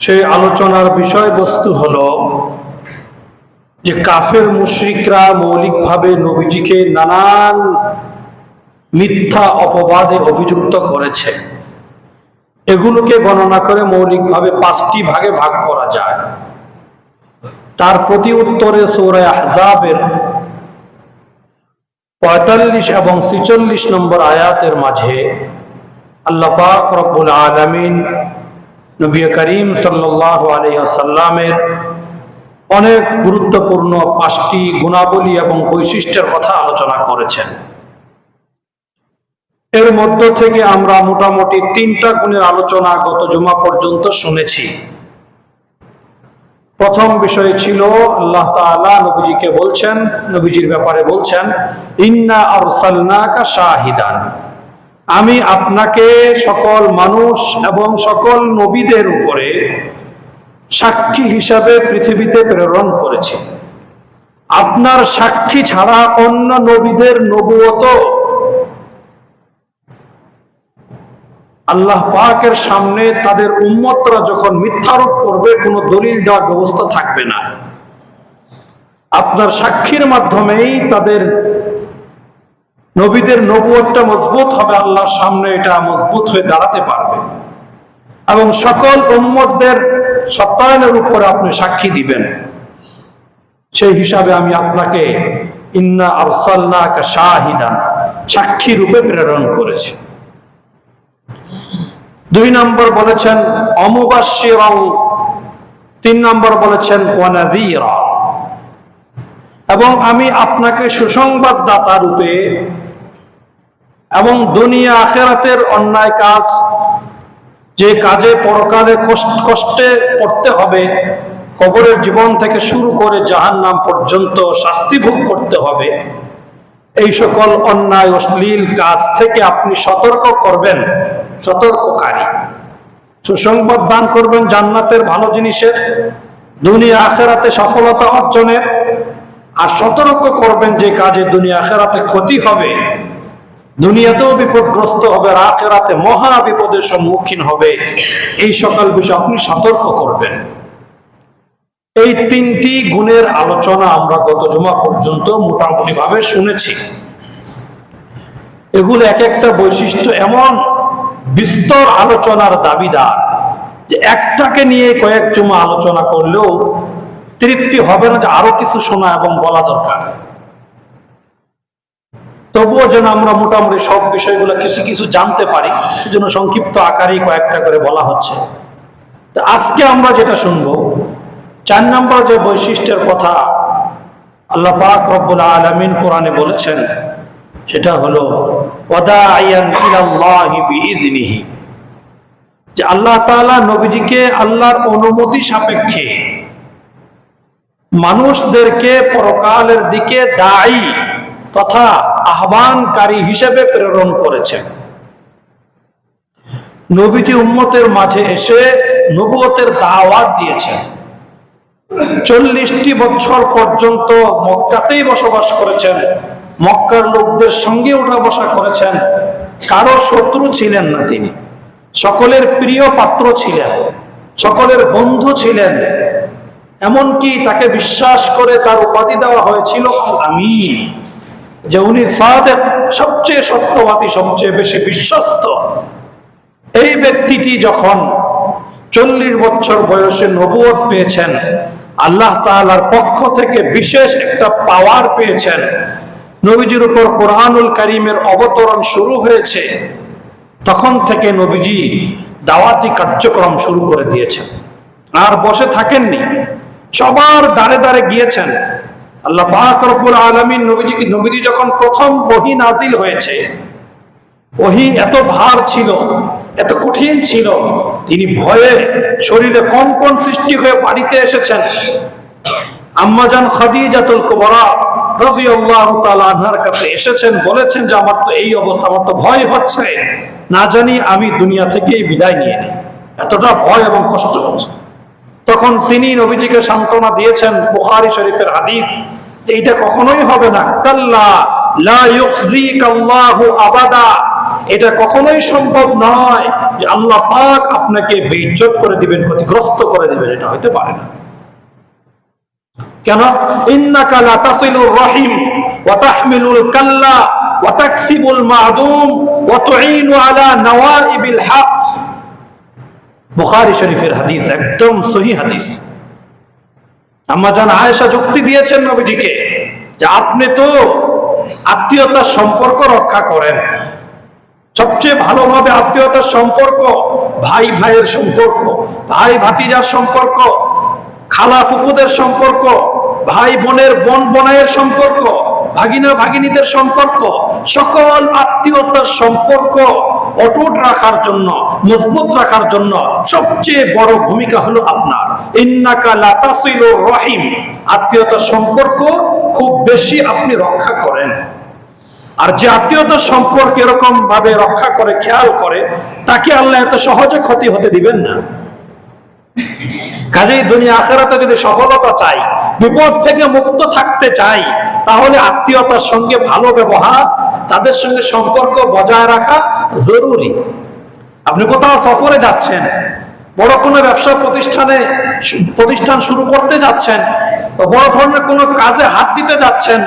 সেই আলোচনার বিষয়বস্তু হলো যে কাফের মুশরিকরা মৌলিকভাবে নবীজিকে নানান মিথ্যা অপবাদে অভিযুক্ত করেছে। এগুলোকে গণনা করে মৌলিকভাবে 5টি ভাগে ভাগ করা যায়। তার প্রতি উত্তরে সূরা আহজাবের 45 এবং 46 নম্বর আয়াতের মাঝে আল্লাহ পাক রব্বুল আলামিন নবী করিম সাল্লাল্লাহু আলাইহি ওয়াসাল্লামের অনেক গুরুত্বপূর্ণ 5টি গুণাবলী এবং বৈশিষ্ট্যের কথা আলোচনা করেছেন। এর মধ্য থেকে আমরা মোটামুটি 3টা গুণের আলোচনা গত জুমা পর্যন্ত শুনেছি। প্রথম বিষয় ছিল আল্লাহ তাআলা নবীজিকে বলছেন, নবীজির ব্যাপারে বলছেন, ইন্না আরসালনাকা শাহিদান, আমি আপনাকে সকল মানুষ এবং সকল নবীদের উপরে সাক্ষী হিসাবে পৃথিবীতে প্রেরণ করেছি। আপনার সাক্ষী ছাড়া অন্য নবীদের নবুয়ত আল্লাহ পাকের সামনে তাদের উম্মতরা যখন মিথ্যারোপ করবে কোনো দলিল দেওয়ার ব্যবস্থা থাকবে না। আপনার সাক্ষীর মাধ্যমেই তাদের নবীদের নবুয়তটা মজবুত হবে, আল্লাহর সামনে এটা মজবুত হয়ে দাঁড়াতে পারবে এবং সকল উম্মতদের সত্যায়নের উপরে আপনি সাক্ষী দিবেন। সেই হিসাবে আমি আপনাকে ইন্না আরসালনাকা শাহিদান, সাক্ষী রূপে প্রেরণ করেছি। 2 নম্বর বলেছেন অমুবাশশিরান, 3 নম্বর বলেছেন ওয়ানাযীরা, এবং আমি আপনাকে সুসংবাদদাতা রূপে এবং দুনিয়া আখিরাতের অন্যায় কাজ, যে কাজে পরকালে কষ্টে পড়তে হবে, কবরের জীবন থেকে শুরু করে জাহান্নাম পর্যন্ত শাস্তি ভোগ করতে হবে, এই সকল অন্যায় অশ্লীল কাজ থেকে আপনি সতর্ক করবেন, সতর্ককারী, সুসংবাদ দান করবেন জান্নাতের ভালো জিনিসের, দুনিয়া আখিরাতে সফলতা অর্জনের, আর সতর্ক করবেন যে কাজে দুনিয়া আখিরাতে ক্ষতি হবে, দুনিয়াতেও বিপদগ্রস্ত হবে আর আখিরাতে মহা বিপদের সম্মুখীন হবে, এই সকল বিষয় আপনি সতর্ক করবেন। এই 3টি গুণের আলোচনা আমরা গত জুমা পর্যন্ত মোটামুটি ভাবে শুনেছি। এগুলো এক একটা বৈশিষ্ট্য এমন বিস্তর আলোচনার দাবিদার যে একটাকে নিয়ে কয়েক জুমা আলোচনা করলেও তৃপ্তি হবে না, যে আরো কিছু শোনা এবং বলা দরকার। তবুও যেন আমরা মোটামুটি সব বিষয়গুলো কিছু কিছু জানতে পারি, এই জন্য সংক্ষিপ্ত আকারেই কয়েকটা করে বলা হচ্ছে। তো আজকে আমরা যেটা শুনবো, 4 নম্বর যে বৈশিষ্ট্যের কথা আল্লাহ পাক রব্বুল আলামিন কোরআনে বলেছেন, সেটা হলো ওয়াদাইয়ান ইলাল্লাহি বিইযনিহি, যে আল্লাহ তাআলা নবীজিকে আল্লাহর অনুমতি সাপেক্ষে মানুষদেরকে পরকালের দিকে দায়ী তথা আহ্বানকারী হিসেবে প্রেরণ করেছেন। নবীজি উম্মতের মাঝে এসে নবুয়তের দাওয়াত দিয়েছেন। 40টি বছর পর্যন্ত মক্কাতেই বসবাস করেছেন, মক্কার লোকদের সঙ্গে উঠা বসা করেছেন, কারো শত্রু ছিলেন না তিনি, সকলের প্রিয় পাত্র ছিলেন, সকলের বন্ধু ছিলেন। এমনকি তাকে বিশ্বাস করে তার উপাধি দেওয়া হয়েছিল আমিন, যে উনি সাদেক, সবচেয়ে সত্যবাদী, সবচেয়ে বেশি বিশ্বস্ত। এই ব্যক্তিটি যখন 40 বছর বয়সে নবুয়ত পেয়েছেন, আল্লাহ তাআলার পক্ষ থেকে বিশেষ একটা পাওয়ার পেয়েছেন, নবীজির উপর কোরআনুল কারীমের অবতরণ শুরু হয়েছে, তখন থেকে নবীজি দাওয়াতি কার্যক্রম শুরু করে দিয়েছেন। আর বসে থাকেননি, সবার দ্বারে দ্বারে গিয়েছেন। আল্লাহ পাক রব্বুল আলামিন নবীজি যখন প্রথম ওহী নাজিল হয়েছে, ওহী এত ভার ছিল, এত কঠিন ছিল, তিনি ভয়ে শরীরে কম্পন সৃষ্টি হয়ে বাড়িতে এসেছেন। আম্মাজান খাদিজাতুল কুবরা রাদিয়াল্লাহু তাআলা আনহার কাছে এসেছেন, বলেছেন যে আমার তো এই অবস্থা, আমার তো ভয় হচ্ছে, না জানি আমি দুনিয়া থেকেই বিদায় নিয়ে নিই, এতটা ভয় এবং কষ্ট হচ্ছে। তখন তিনি নবীজিকে সান্ত্বনা দিয়েছেন, বুখারী শরীফের হাদিস, এইটা কখনোই হবে না, কাল্লা লা ইউখজিকাল্লাহু আবাদা, এটা কখনোই সম্ভব নয় যে আল্লাহ পাক আপনাকে বেইজ্জত করে দিবেন, ক্ষতিগ্রস্ত করে দিবেন, এটা হতে পারে না। কেন? ইন্নাকা লা তাসিলুর রহিম ওয়া তাহমিলুল কাল্লা ওয়া তাকসিবুল মা'দুম ওয়া তুঈনু আলা নওয়াইবিল হক। বুখারী শরীফের হাদিস, একদম সহিহ হাদিস। আম্মা জান আয়েশা যুক্তি দিয়েছেন নবীজিকে যে আপনি তো আত্মীয়তার সম্পর্ক রক্ষা করেন, সবচেয়ে ভালোভাবে আত্মীয়তার সম্পর্ক, ভাই ভাইয়ের সম্পর্ক, ভাই ভাতিজার সম্পর্ক, খালা ফুফুদের সম্পর্ক, ভাই বোনের বোন বোনাইয়ের সম্পর্ক, ভাগিনা ভাগিনীদের সম্পর্ক, সকল আত্মীয়তার সম্পর্ক অটুট রাখার জন্য, মজবুত রাখার জন্য সবচেয়ে বড় ভূমিকা হলো আপনার। ইন্নাকা লা তাসিলুর রহিম, আত্মীয়তার সম্পর্ক খুব বেশি আপনি রক্ষা করেন। আর যে আত্মীয়তার সম্পর্ক এরকম ভাবে রক্ষা করে, খেয়াল করে, তাকে আল্লাহ এত সহজে ক্ষতি হতে দিবেন না। কাজেই দুনিয়া আখিরাতে যদি সফলতা চাই, বিপদ থেকে মুক্ত থাকতে চাই, তাহলে আত্মীয়তার সঙ্গে ভালো ব্যবহার, তাদের সঙ্গে সম্পর্ক বজায় রাখা জরুরি। আপনি কোথাও সফরে যাচ্ছেন, বড় কোনো ব্যবসা প্রতিষ্ঠান শুরু করতে যাচ্ছেন, বড় ধরনের কোনো কাজে হাত দিতে যাচ্ছেন,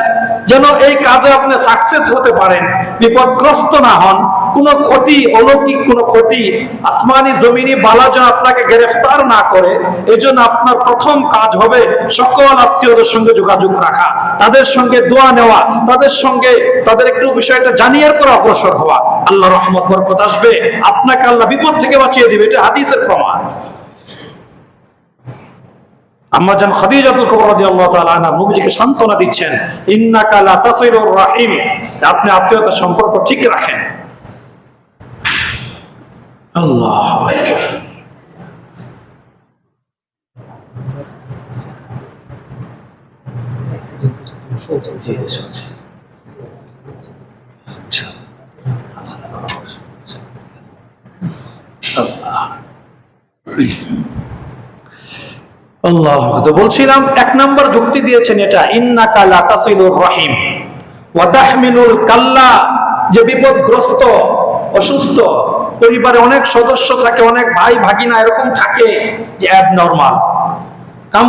যেন এই কাজে আপনি সাকসেস হতে পারেন, বিপদগ্রস্ত না হন, কোনো ক্ষতি, অলৌকিক কোনো ক্ষতি, আসমানি জমিনি বালা যেন আপনাকে গ্রেফতার না করে, এই জন্য আপনার প্রথম কাজ হবে সকল আত্মীয়দের সঙ্গে যোগাযোগ রাখা, তাদের সঙ্গে দোয়া নেওয়া, তাদের একটু বিষয়টা জানিয়ে পর অগ্রসর হওয়া। আল্লাহ রহমত বরকত আসবে, আপনাকে আল্লাহ বিপদ থেকে বাঁচিয়ে দিবে, এটা হাদিসের প্রমাণ। আম্মা জান খাদিজাতুল কুবরা রাদিয়াল্লাহু তাআলা আনহা নবীজিকে সান্ত্বনা দিচ্ছেন, ইন্নাকা লা তাসিলুর রাহিম, আপনি আত্মীয়তার সম্পর্ক ঠিক রাখেন। আল্লাহু আকবার। আল্লাহ, বলছিলাম এক নম্বর যুক্তি দিয়েছেন এটা, ইন্নাকা লা তাসিলুর রহিম ওয়া তাহমিলুল কাল্লা, যে বিপদগ্রস্ত, অসুস্থ, পরিবারে অনেক সদস্য থাকে, অনেক ভাই ভাগিনা এরকম থাকে যে অ্যাবনরমাল,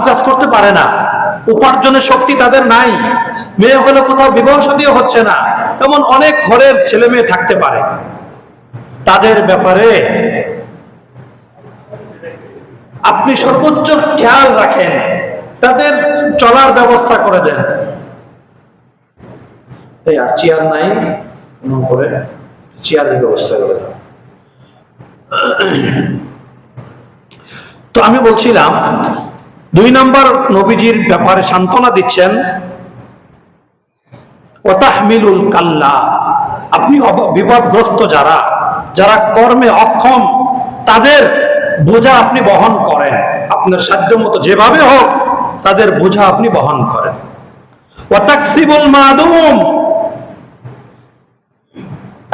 কাজ করতে পারে না, উপার্জনের শক্তি তাদের নাই, মেয়ে হলে কোথাও বিবাহ শাদীও হচ্ছে না, এমন অনেক ঘরের ছেলে মেয়ে থাকতে পারে। তাদের ব্যাপারে আপনি সর্বোচ্চ খেয়াল রাখেন, তাদের চলার ব্যবস্থা করে দেন। এই আর চেয়ার নাই, করে চেয়ারের ব্যবস্থা করে দেন। তো আমি বলছিলাম, 2 নম্বর নবীজির ব্যাপারে সান্ত্বনা দিচ্ছেন, ওয়াতাহমিলুল কাল্লা, আপনি বিপদগ্রস্ত যারা কর্মে অক্ষম, তাদের বোঝা আপনি বহন করেন, আপনার সাধ্য মতো যেভাবে হোক তাদের বোঝা আপনি বহন করেন। ওয়া তাকসিবুল মা'দুম,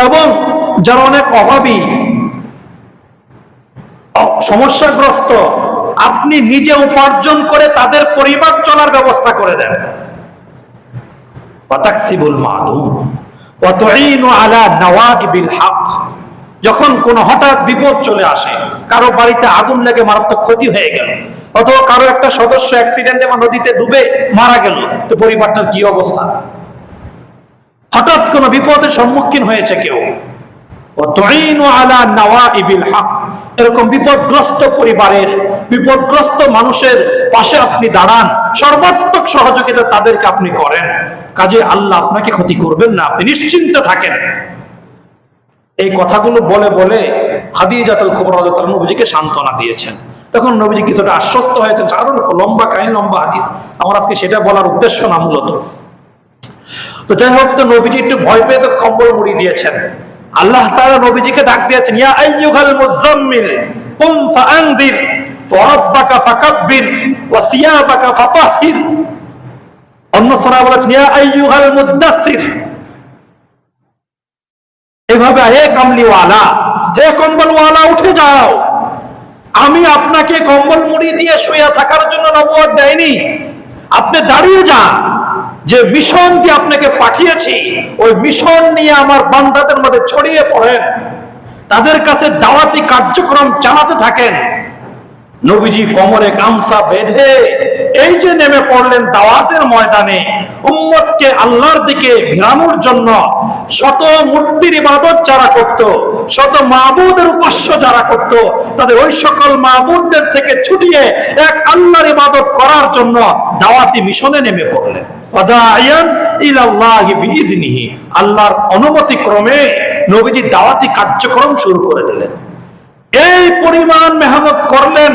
এবং যারা অনেক অভাবী, সমস্যাগ্রস্ত, আপনি নিজে উপার্জন করে তাদের পরিবার চলার ব্যবস্থা করে দেন। ওয়া তাকসিবুল মা'দুম ওয়া তুঈনু আলা নওয়াইবিল হক, যখন কোনো হঠাৎ বিপদ চলে আসে, কারো বাড়িতে আগুন লেগে মারাত্মক ক্ষতি হয়ে গেল, অথবা কারো একটা সদস্য অ্যাক্সিডেন্টে বা নদীতে ডুবে মারা গেল, তো পরিবারটার কি অবস্থা? হঠাৎ কোনো বিপদের সম্মুখীন হয়েছে কেউ, এরকম বিপদগ্রস্ত পরিবারের, বিপদগ্রস্ত মানুষের পাশে আপনি দাঁড়ান, সর্বাত্মক সহযোগিতা তাদেরকে আপনি করেন। কাজে আল্লাহ আপনাকে ক্ষতি করবেন না, আপনি নিশ্চিন্ত থাকেন। এই কথাগুলো বলে বলে খাদিজাতুল কুবরা রাদিয়াল্লাহু তাআলা নবীজিকে সান্ত্বনা দিয়েছেন। তখন নবীজি কিছুটা আশ্বস্ত হয়েছেন। আরো লম্বা কাহিনী, লম্বা হাদিস, আমার আজকে সেটা বলার উদ্দেশ্য না মূলত। তো যাই হোক, তো নবীজি একটু ভয় পেয়ে তো কম্বল মুড়ি দিয়েছেন। আল্লাহ তাআলা নবীজিকে ডাক দিয়েছেন, ইয়া আইয়ুহাল মুযাম্মিল কুম ফাআনযির ওয়া রাব্বাকা ফাকাব্বির ওয়া সিয়াবাকা ফাতাহহির। অন্য সূরা বলেছেন, ইয়া আইয়ুহাল মুদ্দাসসির। এভাবে, হে কামলিওয়ালা, হে কম্বলওয়ালা, উঠে যাও। আমি আপনাকে কম্বল মুড়ি দিয়ে শুয়ে থাকার জন্য নবুয়ত দেয়নি, আপনি দাঁড়িয়ে যান। যে মিশন দিয়ে আপনাকে পাঠিয়েছি ওই মিশন নিয়ে আমার বান্দাদের মধ্যে ছড়িয়ে পড়েন, তাদের কাছে দাওয়াতি কার্যক্রম চালাতে থাকেন। নবীজি কোমরে গামছা বেঁধে এই যে নেমে পড়লেন দাওয়াতের ময়দানে, উম্মতকে আল্লাহর দিকে ঘেরানোর জন্য। শত মূর্তির ইবাদত যারা করত, শত মাবুদের উপাস্য যারা করত, তাদের ওই সকল মাবুদদের থেকে ছুটিয়ে এক আল্লাহর ইবাদত করার জন্য দাওয়াতি মিশনে নেমে পড়লেন। ওয়াদাইয়ান ইলাল্লাহি বিইذনিহি, আল্লাহর অনুমতি ক্রমে নবীজি দাওয়াতি কার্যক্রম শুরু করে দিলেন। এই পরিমাণ মেহনত করলেন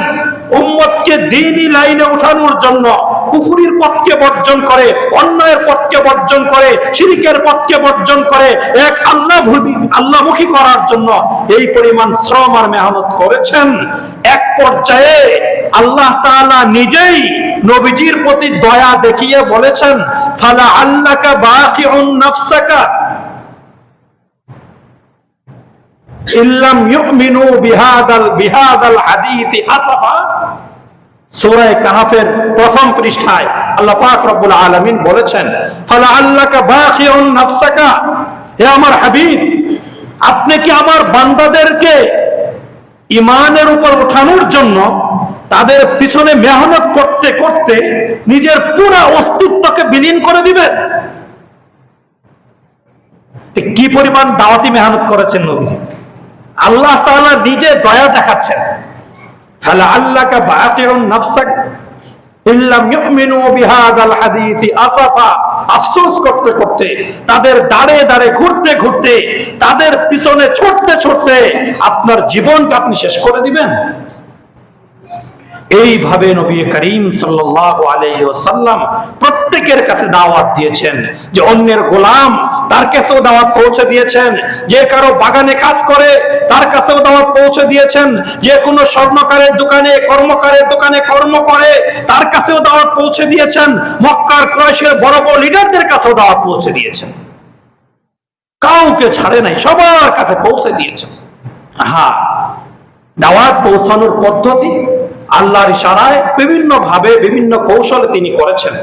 উম্মতকে দ্বীনি লাইনে উঠানোর জন্য, কুফরির পথকে বর্জন করে, অন্যায়ের পথকে বর্জন করে, শিরকের পথকে বর্জন করে এক আল্লাহমুখী করার জন্য এই পরিমাণ শ্রম আর মেহনত করেছেন। এক পর্যায়ে আল্লাহ তাআলা নিজেই নবীজির প্রতি দয়া দেখিয়ে বলেছেন, ফালা আল্লাকা বাকিউন নাফসাকা ইল্লাম ইউমিনু বিহাদাল হাদিসি আসাফা। সূরা কাহফের প্রথম পৃষ্ঠায় আল্লাহ পাক রব্বুল আলামিন বলেছেন, ফালাআল্লাকা বাখিউন নাফসাকা, হে আমার হাবিব, আপনি কি আমার বান্দাদেরকে ঈমানের উপর ওঠানোর জন্য তাদের পিছনে মেহনত করতে করতে নিজের পুরো অস্তিত্বকে বিলীন করে দিবেন? কি পরিমাণ দাওয়াতি মেহনত করেছেন নবী। আল্লাহ তাআলা নিজে দয়া দেখাচ্ছেন, ফালাআল্লাকা বাকিউন নাফসাকা ইল্লাম ইউমিনু বিহাদাল হাদিসি আসাফা। আফসোস করতে করতে, তাদের দাঁড়ে দাঁড়ে ঘুরতে ঘুরতে, তাদের পিছনে ছুটতে ছুটতে আপনার জীবনকে আপনি শেষ করে দিবেন। এইভাবে নবী করিম সাল্লাল্লাহু আলাইহি ওয়াসাল্লাম প্রত্যেকের কাছে দাওয়াত দিয়েছেন, যে অন্যের গোলাম তার কাছেও দাওয়াত পৌঁছে দিয়েছেন, যে কারো বাগানে কাজ করে তার কাছেও দাওয়াত পৌঁছে দিয়েছেন, যে কোনো স্বর্ণকারের দোকানে কর্মকারের দোকানে কর্ম করে তার কাছেও দাওয়াত পৌঁছে দিয়েছেন, মক্কার কুরাইশের বড় বড় লিডারদের কাছেও দাওয়াত পৌঁছে দিয়েছেন, কাউকে ছাড়ে নাই, সবার কাছে পৌঁছে দিয়েছেন। হ্যাঁ, দাওয়াত পৌঁছানোর পদ্ধতি আল্লাহর ইশারায় বিভিন্ন ভাবে বিভিন্ন কৌশলে তিনি করেছেন।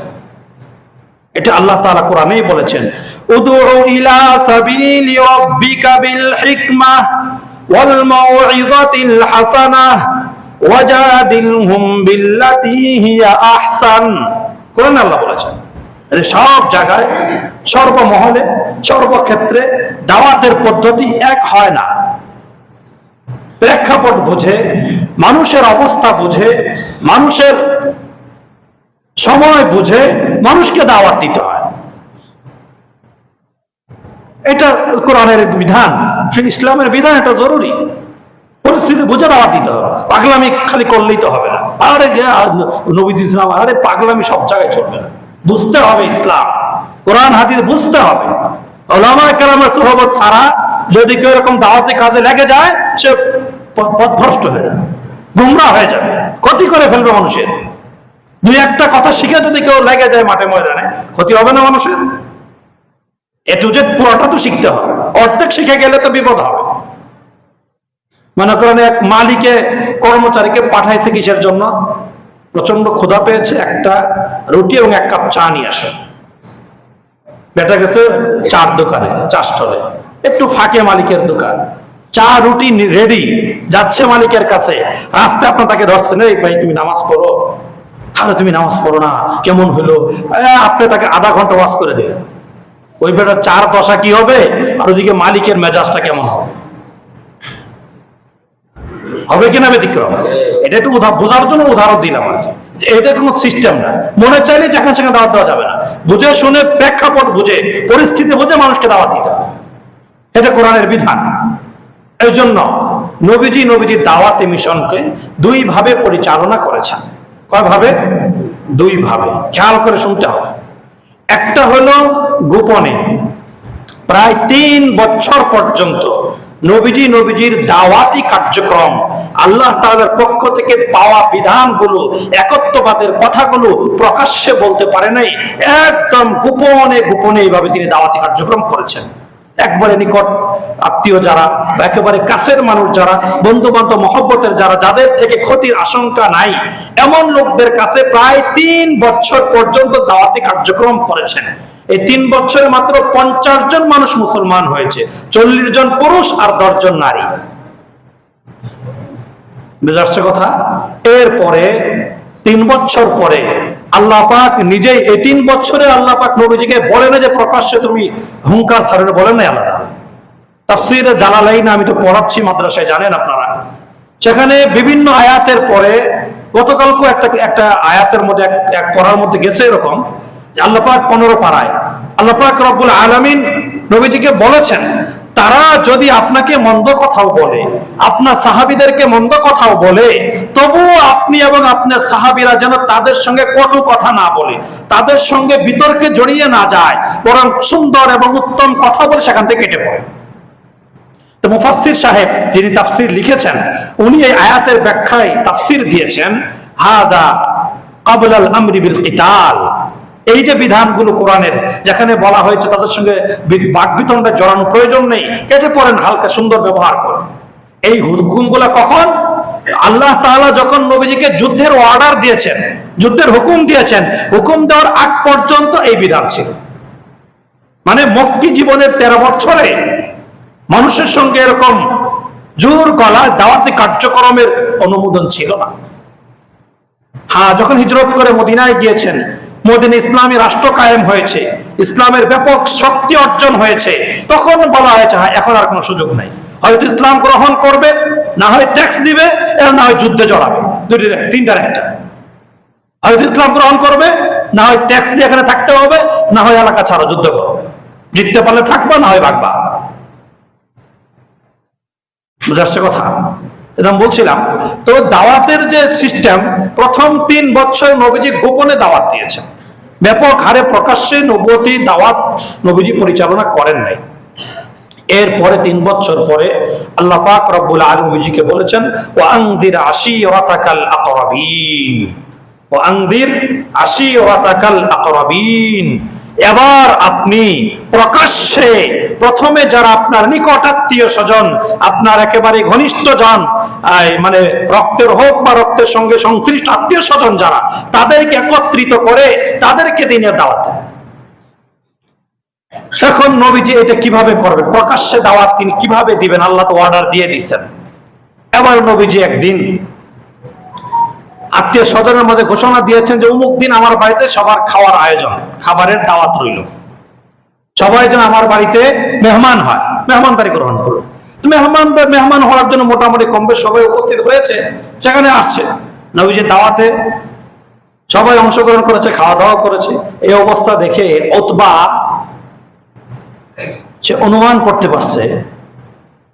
এটা আল্লাহ তাআলা কোরআনেই বলেছেন, উদউ ইলা সাবিলি রাব্বিকা বিল হিকমাহ ওয়াল মাউইযাতিল হাসানাহ ওয়াজাদিলহুম বিল্লাতী হিয়া আহসান। কোরআনে আল্লাহ বলেছেন, সব জায়গায়, সর্বমহলে, সর্বক্ষেত্রে দাওয়াতের পদ্ধতি এক হয় না। প্রেক্ষাপট বুঝে, মানুষের অবস্থা বুঝে, মানুষের সময় বুঝে মানুষকে দাওয়াত দিতে হয়। এটা কোরআনের বিধান, ইসলামের বিধান, এটা জরুরি। পরিস্থিতি বুঝে দাওয়াত দিতে হবে, পাগলামি খালি করলেই তো হবে না। আরে নবীজি ইসলাম, আরে পাগলামি সব জায়গায় চলবে না, বুঝতে হবে ইসলাম, কোরআন হাদিস বুঝতে হবে। উলামায়ে কেরামের সুহবত ছাড়া যদি কেউ এরকম দাওয়াতি কাজে লেগে যায়, সে পথভ্রষ্ট হয়ে যাবে, গুমরাহ হয়ে যাবে, ক্ষতি করে ফেলবে মানুষের। দুই একটা কথা শিখে যদি কেউ লেগে যায় মাঠে ময়দানে, ক্ষতি হবে না মানুষের? এ টু জেড পুরোটা তো শিখতে হবে, অর্ধেক শিখে গেলে তো বিপদ হবে। মনে করেন এক মালিকে কর্মচারীকে পাঠাইছে কিসের জন্য? প্রচন্ড ক্ষুধা পেয়েছে, একটা রুটি এবং এক কাপ চা নিয়ে আসে। বেটা গেছে চার দোকানে, চা স্টলে, একটু ফাঁকে মালিকের দোকান, চা রুটি রেডি, যাচ্ছে মালিকের কাছে। রাস্তায় আপনার তাকে ধরছেন, এই ভাই তুমি নামাজ পড়ো। আরে তুমি নামাজ পড়ো না, কেমন হলো? আপনি তাকে আধা ঘন্টা ওয়াজ করে দিলেন। ওই বেটা চার দশা কি হবে, আর ওদিকে মালিকের মেজাজটা কেমন হবে? হবে কিনা ব্যতিক্রম? এটা একটু বোঝার জন্য উদাহরণ দিলাম আর কি। এটা কোনো সিস্টেম না, মনে চাইলে যেখানে সেখানে দাওয়াত দেওয়া যাবে না। বুঝে শুনে, প্রেক্ষাপট বুঝে, পরিস্থিতি বুঝে মানুষকে দাওয়াত দিতে হবে, এটা কোরআনের বিধান। এই জন্য নবীজির দাওয়াতি মিশনকে দুই ভাবে পরিচালনা করেছেন। কয় ভাবে? দুই ভাবে, খেয়াল করে শুনতে হবে। একটা হলো গোপনে, প্রায় 3 বছর পর্যন্ত নবীজির দাওয়াতি কার্যক্রম, আল্লাহ তাআলার পক্ষ থেকে পাওয়া বিধানগুলো, একত্ববাদের কথাগুলো প্রকাশ্যে বলতে পারে নাই, একদম গোপনে গোপনে এইভাবে তিনি দাওয়াতি কার্যক্রম করেছেন। একবারে নিকট আত্মীয় যারা, একেবারে কাছের মানুষ যারা, বন্ধু বান্ধব মহব্বতের যারা, যাদের থেকে ক্ষতির আশঙ্কা নাই, এমন লোকদের কাছে প্রায় 3 বছর পর্যন্ত দাওয়াতি কার্যক্রম করেছেন। এই 3 বছরে মাত্র 50 জন মানুষ মুসলমান হয়েছে, 40 জন পুরুষ আর 10 জন নারী। বুঝে আসছে কথা? এরপরে 3 বছর পরে আল্লাহ পাক নিজেই, এই 3 বছরে আল্লাহ পাক নবীজিকে বলেন যে প্রকাশ্যে তুমি হুঙ্কার ছাড়েন, বলেন না আলাদা। তাফসীরে জালালাইন আমি তো পড়াচ্ছি মাদ্রাসায়, জানেন আপনারা, সেখানে বিভিন্ন আয়াতের পরে গতকালকে একটা আয়াতের মধ্যে এক পড়ার মধ্যে গেছে এরকম যে আল্লাহ পাক 15 পারায় আল্লাহ পাক রব্বুল আলামিন নবীজিকে বলেছেন, তারা যদি আপনাকে মন্দ কথাও বলে, আপনার সাহাবীদেরকে মন্দ কথাও বলে, তবুও আপনি এবং আপনার সাহাবীরা যেন তাদের সঙ্গে কটু কথা না বলে, তাদের সঙ্গে বিতর্কে জড়িয়ে না যায়, বরং সুন্দর এবং উত্তম কথা বলে সেখান থেকে কেটে পড়ে। তো মুফাসসির সাহেব যিনি তাফসীর লিখেছেন, উনি এই আয়াতের ব্যাখ্যায় তাফসীর দিয়েছেন, হাদা ক্বাবলাল আমরি বিল কিতাল। এই যে বিধানগুলো কোরআনের, যেখানে বলা হয়েছে তাদের সঙ্গে বাকবিতণ্ডা জড়ানো প্রয়োজন নেই, কেটে পড়েন, হালকা সুন্দর ব্যবহার করেন, এই হুকুমগুলো কখন? আল্লাহ তাআলা যখন নবীজিকে যুদ্ধের অর্ডার দিয়েছেন, যুদ্ধের হুকুম দিয়েছেন, হুকুম দেওয়ার আগ পর্যন্ত এই বিধান ছিল। মানে মক্কি জীবনের 13 বছরে মানুষের সঙ্গে এরকম জোর গলায় দাওয়াতি কার্যক্রমের অনুমোদন ছিল না। হ্যাঁ, যখন হিজরত করে মদিনায় গিয়েছেন, মদিনা ইসলামী রাষ্ট্র কায়েম হয়েছে, ইসলামের ব্যাপক শক্তি অর্জন হয়েছে, তখন বলা হয়েছে হ্যাঁ এখন আর কোনো সুযোগ নাই, হয়তো ইসলাম গ্রহণ করবে, না হয় ট্যাক্স দিবে, না হয় যুদ্ধে জড়াবে, তিনটার একটা। হয়তো ইসলাম গ্রহণ করবে, না হয় ট্যাক্স দিয়ে এখানে থাকতে হবে, না হয় এলাকা ছাড়ো, যুদ্ধ করো, জিততে পারলে থাকবা, না হয় ভাগবা। বুঝে আসছে কথা? এরকম বলছিলাম। তো দাওয়াতের যে সিস্টেম, প্রথম 3 বছর নবীজি গোপনে দাওয়াত দিয়েছেন, ব্যাপক হারে প্রকাশ্যে নবুয়তি দাওয়াত নবীজি পরিচালনা করেন নাই। এরপরে 3 বছর পরে আল্লাহ পাক রব্বুল আলামিন নবীজিকে বলেছেন, ওয়া আনযির আশীরাতাকাল আকরাবিন, ওয়া আনযির আশীরাতাকাল আকরাবিন। এবার আপনি প্রকাশ্যে প্রথমে যারা আপনার নিকট আত্মীয় স্বজন, আপনার একেবারে ঘনিষ্ঠ জন, মানে রক্তের হোক বা রক্তের সঙ্গে সংশ্লিষ্ট আত্মীয় স্বজন যারা, তাদেরকে একত্রিত করে তাদেরকে দিনের দাওয়াত দেন। এখন নবীজি এটা কিভাবে করবেন? প্রকাশ্যে দাওয়াত তিনি কিভাবে দিবেন? আল্লাহ তো অর্ডার দিয়ে দিয়েছেন। এবার নবীজি একদিন আত্মীয় স্বজনের মধ্যে ঘোষণা দিয়েছেন যে অমুক দিন আমার বাড়িতে সবার খাওয়ার আয়োজন, খাবারের দাওয়াত রইল, সবাই যেন আমার বাড়িতে মেহমান হয়, মেহমানদারি গ্রহণ করুন। মেহমান হওয়ার জন্য মোটামুটি কম বেশ সবাই উপস্থিত হয়েছে, সেখানে আসছে। নবীজির দাওয়াতে সবাই অংশগ্রহণ করেছে, খাওয়া দাওয়া করেছে। এই অবস্থা দেখে উতবা সে অনুমান করতে পারছে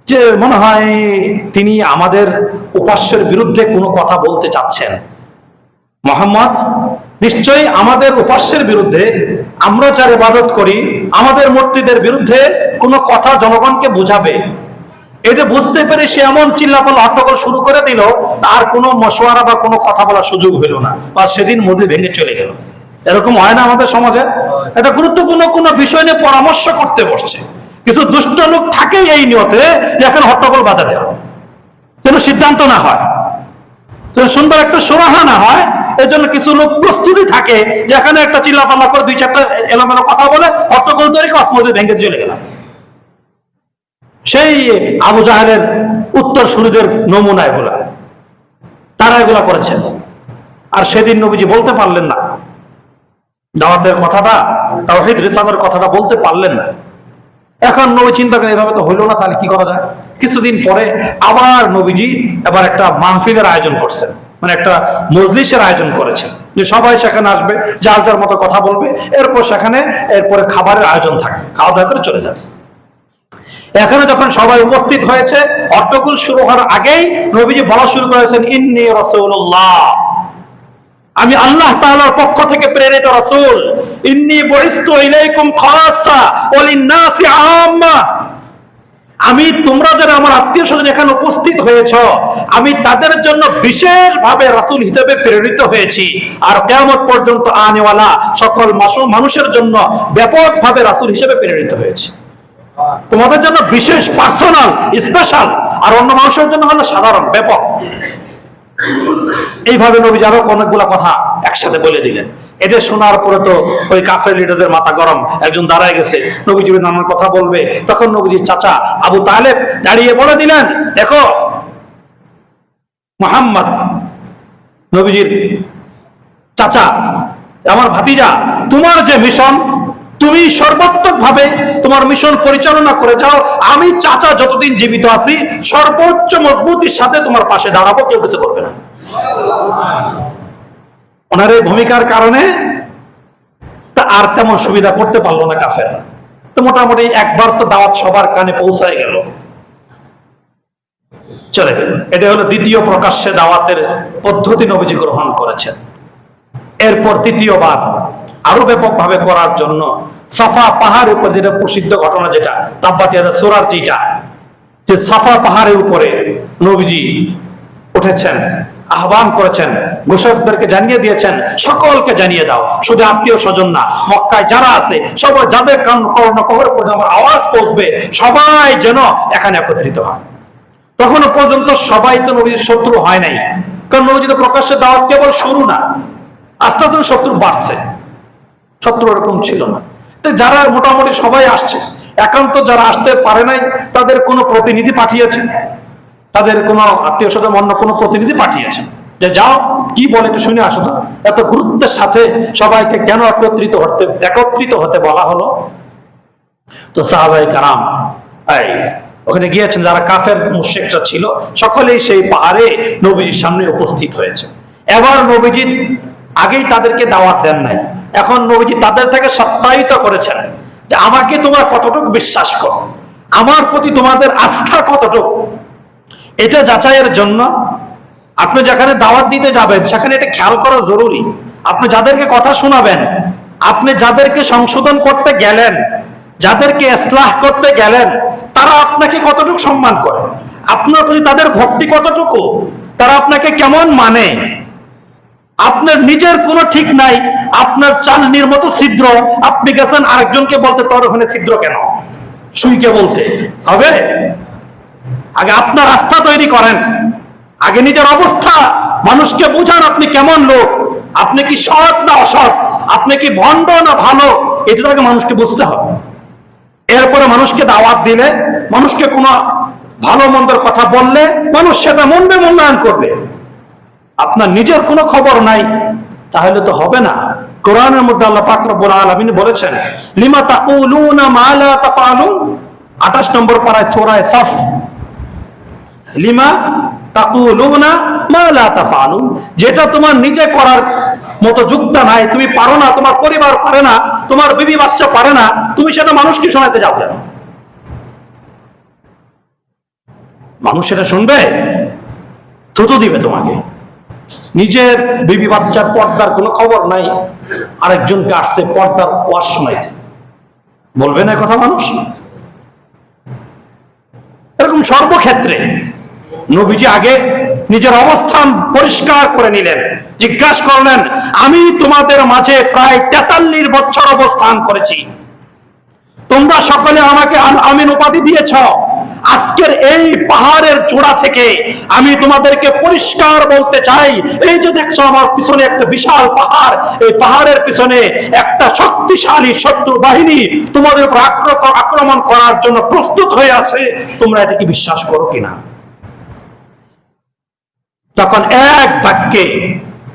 যে মনে হয় তিনি আমাদের উপাস্যের বিরুদ্ধে কোনো কথা বলতে চাচ্ছেন। মুহাম্মদ নিশ্চয়ই আমাদের উপাস্যের বিরুদ্ধে, আমরা যার ইবাদত করি আমাদের মূর্তিদের বিরুদ্ধে কোনো কথা জনগণকে বুঝাবে। এটা বুঝতে পেরে সে এমন চিল্লাপাল্লা হট্টগোল শুরু করে দিল, আর কোনো মশওয়ারা বা কোনো কথা বলার সুযোগ হইল না, বা সেদিন মধ্যে ভেঙে চলে গেল। এরকম হয় না আমাদের সমাজে? এটা গুরুত্বপূর্ণ কোনো বিষয় নিয়ে পরামর্শ করতে বসছে, কিছু দুষ্ট লোক থাকে এই নিয়তে যে এখন হট্টগোল বাজাতে হবে, যেন সিদ্ধান্ত না হয়, সুন্দর একটা সুরাহা না হয়। এর জন্য কিছু লোক প্রস্তুতি থাকে যে এখানে একটা চিল্লাপাল্লা করে 2-4টা এলোমেলো কথা বলে হট্টগোল তৈরি করে মধ্যে ভেঙে চলে গেলাম। সেই আবু জাহেলের উত্তর সুরীদের নমুনা এগুলা, তারা এগুলা করেছেন। আর সেদিন নবীজি বলতে পারলেন না দাওয়াতের কথাটা, তাওহীদ রিসালাতের কথাটা বলতে পারলেন না। এখন নবী চিন্তা করেন এভাবে তো হইল না, তাহলে কি করা যায়? কিছুদিন পরে আবার নবীজি এবার একটা মাহফিলের আয়োজন করছেন, মানে একটা মজলিসের আয়োজন করেছেন, যে সবাই সেখানে আসবে, যার যার মতো কথা বলবে, এরপরে খাবারের আয়োজন থাকবে, খাওয়া দাওয়া করে চলে যাবে। এখানে যখন সবাই উপস্থিত হয়েছে, হট্টগোল শুরু হওয়ার আগেই নবীজি বলা শুরু করেছেন, ইন্নী রাসূলুল্লাহ, আমি আল্লাহ তাআলার পক্ষ থেকে প্রেরিত রাসূল। ইন্নী বুইসতু ইলাইকুম খাসসা ওয়া লিন-নাসি আম্মা, আমি তোমরা যারা আমার আত্মীয় স্বজন এখানে উপস্থিত হয়েছ, আমি তাদের জন্য বিশেষভাবে রাসূল হিসেবে প্রেরিত হয়েছি, আর কিয়ামত পর্যন্ত আনেওয়ালা সকল মানুষের জন্য ব্যাপকভাবে রাসূল হিসেবে প্রেরিত হয়েছি। তোমাদের জন্য বিশেষ, পার্সোনাল, স্পেশাল, আর অন্য মানুষের জন্য হলো সাধারণ, ব্যাপক। এইভাবে নবীজি আরো অনেকগুলা কথা একসাথে বলে দিলেন। এটা শোনার পরে তো ওই কাফের লিডারদের মাথা গরম, একজন দাঁড়ায় গেছে, নবীজি নানান কথা বলবে। তখন নবীজির চাচা আবু তালেব দাঁড়িয়ে বলে দিলেন, দেখো মুহাম্মদ, নবীজির চাচা, আমার ভাতিজা, তোমার যে মিশন, তুমি সর্বাত্মক ভাবে তোমার মিশন পরিচালনা করে যাও। আমি চাচা যতদিন জীবিত আছি সর্বোচ্চ মজবুতির সাথে তোমার পাশে দাঁড়াবো, কেউ কিছু করবে না। ওনার এই ভূমিকার কারণে তা আর তেমন সুবিধা করতে পারলো না কাফের। তো মোটামুটি একবার তো দাওয়াত সবার কানে পৌঁছায় গেল, চলে গেল। এটা হলো দ্বিতীয় প্রকাশ্যে দাওয়াতের পদ্ধতি নবীজি গ্রহণ করেছেন। এরপর তৃতীয়বার আরো ব্যাপকভাবে করার জন্য সাফা পাহাড় উপর, যেটা প্রসিদ্ধ ঘটনা, যেটা তাব্বাতিয়াদা সূরার যেটা, যে সাফা পাহাড়ের উপরে নবীজি উঠেছেন, আহ্বান করেছেন, ঘোষকদেরকে জানিয়ে দিয়েছেন, সকলকে জানিয়ে দাও, শুধু আত্মীয় স্বজন না, মক্কায় যারা আছে সবাই, যাদের কর্ণকহর পর্যন্ত আমার আওয়াজ পৌঁছবে, সবাই যেন এখানে একত্রিত হয়। তখনও পর্যন্ত সবাই তো নবীর শত্রু হয় নাই, কারণ নবী তো প্রকাশ্যে দাওয়াত কেবল শুরু না, আস্তে আস্তে শত্রু বাড়ছে, শত্রু এরকম ছিল না। তো যারা মোটামুটি সবাই আসছে, একান্ত যারা আসতে পারে নাই তাদের কোনো প্রতিনিধি পাঠিয়েছে, তাদের কোনো আত্মীয় স্বজন অন্য কোনো প্রতিনিধি পাঠিয়েছে, যে যাও কি বলে একটু শুনে আসো তো। এত গুরুত্বের সাথে সবাইকে কেন একত্রিত হতে বলা হলো? তো সাহাবায়ে কেরাম ওখানে গিয়েছেন, যারা কাফের মুশরিকরা ছিল সকলেই সেই পাহাড়ে নবীজির সামনে উপস্থিত হয়েছে। এবার নবীজি আগেই তাদেরকে দাওয়াত দেন নাই, এখন নবীজি তাদের থেকে সত্যায়িত করেছেন যে আমাকে তোমরা কতটুকু বিশ্বাস করো, আমার প্রতি তোমাদের আস্থা কতটুকু, এটা যাচাইয়ের জন্য আপনি যেখানে দাওয়াত দিতে যাবেন সেখানে এটা খেয়াল করা জরুরি। আপনি যাদেরকে কথা শোনাবেন, আপনি যাদেরকে সংশোধন করতে গেলেন, যাদেরকে ইসলাহ করতে গেলেন, তারা আপনাকে কতটুকু সম্মান করে, আপনার প্রতি তাদের ভক্তি কতটুকু, তারা আপনাকে কেমন মানে। আপনার নিজের কোনো ঠিক নাই, আপনার চালনির মতো ছিদ্র, আপনি গেছেন আরেকজনকে বলতে তোর ওখানে ছিদ্র কেন, সুইকে বলতে হবে? আগে আপনার আস্থা তৈরি করেন, আগে নিজের অবস্থা মানুষকে বুঝান, আপনি কেমন লোক, আপনি কি সৎ না অসৎ, আপনি কি ভণ্ড না ভালো, এটা আগে মানুষকে বুঝতে হবে। এরপরে মানুষকে দাওয়াত দিলে, মানুষকে কোনো ভালো মন্দের কথা বললে মানুষ সেটা মনবে মূল্যায়ন করবে। আপনার নিজের কোনো খবর নাই, তাহলে তো হবে না। কোরআনের মধ্যে আল্লাহ পাক রব্বুল আলামিন বলেছেন, লিমা তাকুলুনা মা লা তাফআলুন, 28 নম্বর পারায় সূরা সাফ, লিমা তাকুলুনা মা লা তাফআলুন, যেটা তোমার নিজে করার মতো যোগ্যতা নাই, তুমি পারো না, তোমার পরিবার পারে না, তোমার বিবি বাচ্চা পারে না, তুমি সেটা মানুষকে শোনাতে যাও কেন? মানুষ সেটা শুনবে? থুতু দিবে তোমাকে। নিজের বিবি বাচ্চার পর্দার কোনো খবর নাই, আরেকজনকে আসছে পর্দার ওয়াজ শোনাইতে, বলবে না কথা মানুষ? এরকম সর্বক্ষেত্রে নবীজি আগে নিজের অবস্থান পরিষ্কার করে নিলেন, জিজ্ঞাসা করলেন, আমি তোমাদের মাঝে প্রায় 43 বছর অবস্থান করেছি, তোমরা সকলে আমাকে আমিন উপাধি দিয়েছ, আজকের এই পাহাড়ের চূড়া থেকে আমি তোমাদেরকে পরিষ্কার বলতে চাই, এই যে দেখছো আমার পিছনে একটা বিশাল পাহাড়, এই পাহাড়ের পিছনে একটা শক্তিশালী শত্রু বাহিনী তোমাদের উপর আক্রমণ করার জন্য প্রস্তুত হয়ে আছে, তোমরা এটা কি বিশ্বাস করো কিনা? তখন এক বাক্যে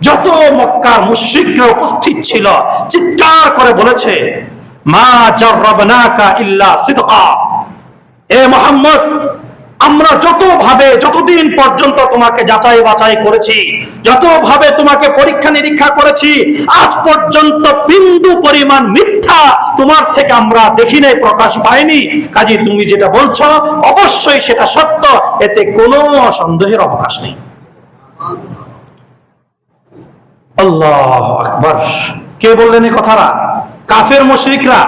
যত মক্কার মুশরিকরা উপস্থিত ছিল চিৎকার করে বলেছে, মা জাররাবনাকা ইল্লা সিদকা, এ মুহাম্মদ, আমরা যতদিন পর্যন্ত তোমাকে যাচাই বাছাই করেছি, যতভাবে তোমাকে পরীক্ষা নিরীক্ষা করেছি, আজ পর্যন্ত বিন্দু পরিমাণ মিথ্যা তোমার থেকে আমরা দেখি নাই, প্রকাশ পায়নি। কাজে তুমি যেটা বলছো অবশ্যই সেটা সত্য, এতে কোনো সন্দেহের অবকাশ নেই। আল্লাহু আকবার। কে বললেন এই কথাটা? কাফের মুশরিকরা।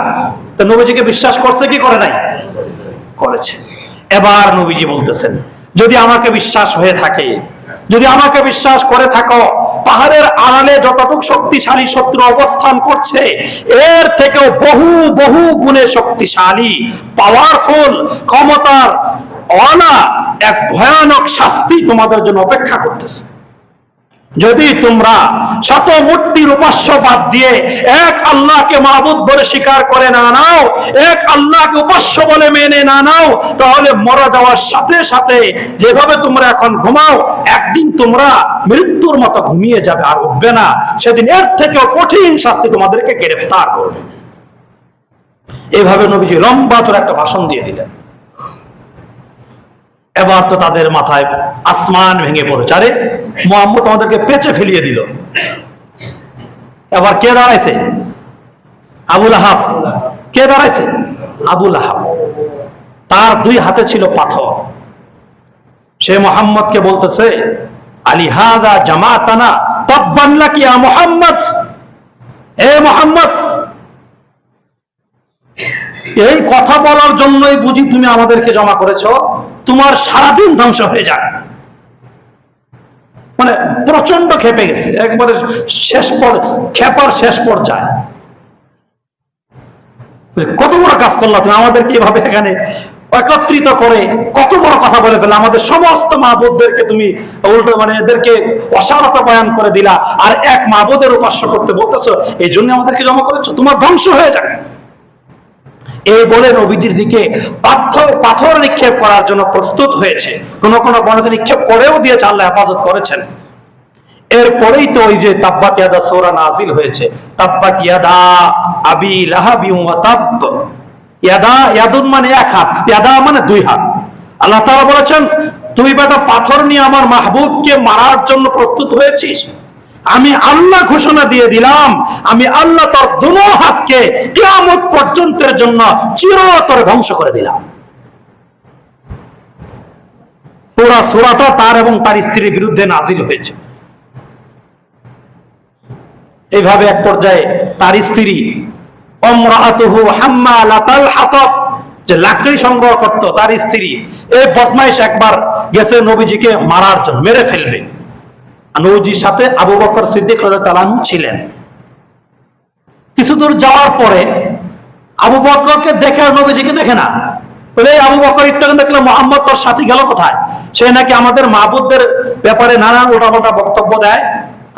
তো নবীজিকে বিশ্বাস করছে কি করে নাই? করেছে। এবার নবীজি বলতেছেন, যদি আমাকে বিশ্বাস হয়ে থাকে, যদি আমাকে বিশ্বাস করে থাকো, পাহাড়ের আড়ালে যতটুকু শক্তিশালী শত্রু অবস্থান করছে এর থেকেও বহু বহু গুণে শক্তিশালী, পাওয়ারফুল, ক্ষমতার ওয়ালা এক ভয়ানক শাস্তি তোমাদের জন্য অপেক্ষা করতেছে। যদি তোমরা শত মূর্তির উপাস্য বাদ দিয়ে এক আল্লাহকে মাবুদ বলে স্বীকার করে না নাও, এক আল্লাহকে উপাস্য বলে মেনে না নাও, তাহলে মারা যাওয়ার সাথে সাথে যেভাবে তোমরা এখন ঘুমাও, একদিন তোমরা মৃত্যুর মতো ঘুমিয়ে যাবে, আর উঠবে না। সেদিন এর থেকেও কঠিন শাস্তি তোমাদেরকে গ্রেফতার করবে। এভাবে নবীজি লম্বা তোর একটা ভাষণ দিয়ে দিলেন। এবার তো তাদের মাথায় আসমান ভেঙে পড়েছে, আরে মুহাম্মদ আমাদেরকে পেঁচে ফেলিয়ে দিল। এবার কে দাঁড়াইছে? আবুল আহাব। কে দাঁড়াইছে? আবুল আহাব। তার দুই হাতে ছিল পাথর। সে মুহাম্মদকে বলতেছে, আলি হাযা জামাতানা তাব্বান লাকি ইয়া মুহাম্মদ। এ মুহাম্মদ, এই কথা বলার জন্যই বুঝি তুমি আমাদেরকে জমা করেছো? তোমার সারাদিন ধ্বংস হয়ে যাক। মানে প্রচন্ড খেপে গেছে, একবারে খেপার শেষ পর্যায়ে। কত বড় কাজ করলা তুমি, আমাদেরকে এভাবে এখানে একত্রিত করে কত বড় কথা বলে ফেলে, আমাদের সমস্ত মাবুদদেরকে তুমি উল্টো মানে এদেরকে অসারতা বয়ান করে দিলা, আর এক মাবুদের উপাস্য করতে বলতেছো, এই জন্য আমাদেরকে জমা করেছো, তোমার ধ্বংস হয়ে যাক। এই বলে নবীজির দিকে পাথর নিক্ষেপ করার জন্য প্রস্তুত হয়েছে। কোন কোন বর্ণনাতে নিক্ষেপ করেও দিয়েছে, আল্লাহ হেফাজত করেছেন। এরপরেই তো ওই যে তাব্বাত ইয়াদা সূরা নাযিল হয়েছে, তাব্বাত ইয়াদা আবি লাহাবি ওয়া তাব। ইয়াদা, ইয়াদুন মানে এক হাত, ইয়াদা মানে দুই হাত। আল্লাহ তাআলা বলেছেন, তুই বেটা পাথর নিয়ে আমার মাহবুবকে মারার জন্য প্রস্তুত হয়েছিস, আমি আল্লাহ ঘোষণা দিয়ে দিলাম, আমি আল্লাহ তোর দুনো হাতকে কিয়ামত পর্যন্তের জন্য চিরতরে ধ্বংস করে দিলাম। পুরা সূরাটা তার এবং তার স্ত্রীর বিরুদ্ধে নাজিল হয়েছে। এইভাবে এক পর্যায়ে তার স্ত্রী আমরাতুহু হাম্মালাতাল হাতাব, যে লাকড়ি সংগ্রহ করত, তার স্ত্রী এই বদমাইশ একবার গেছে নবীজিকে মারার জন্য, মেরে ফেলবে। নবীজির সাথে আবু বকর সিদ্দিক রাদিয়াল্লাহু আনহু ছিলেন। কিছু দূর যাওয়ার পরে আবু বকরকে দেখে আর নবীজিকে দেখে না। বলে, আবু বকর একটু দেখলো মুহাম্মদ তোর সাথী গেল কোথায়? সে নাকি আমাদের মাবুদদের ব্যাপারে নানা উল্টাপাল্টা বক্তব্য দেয়,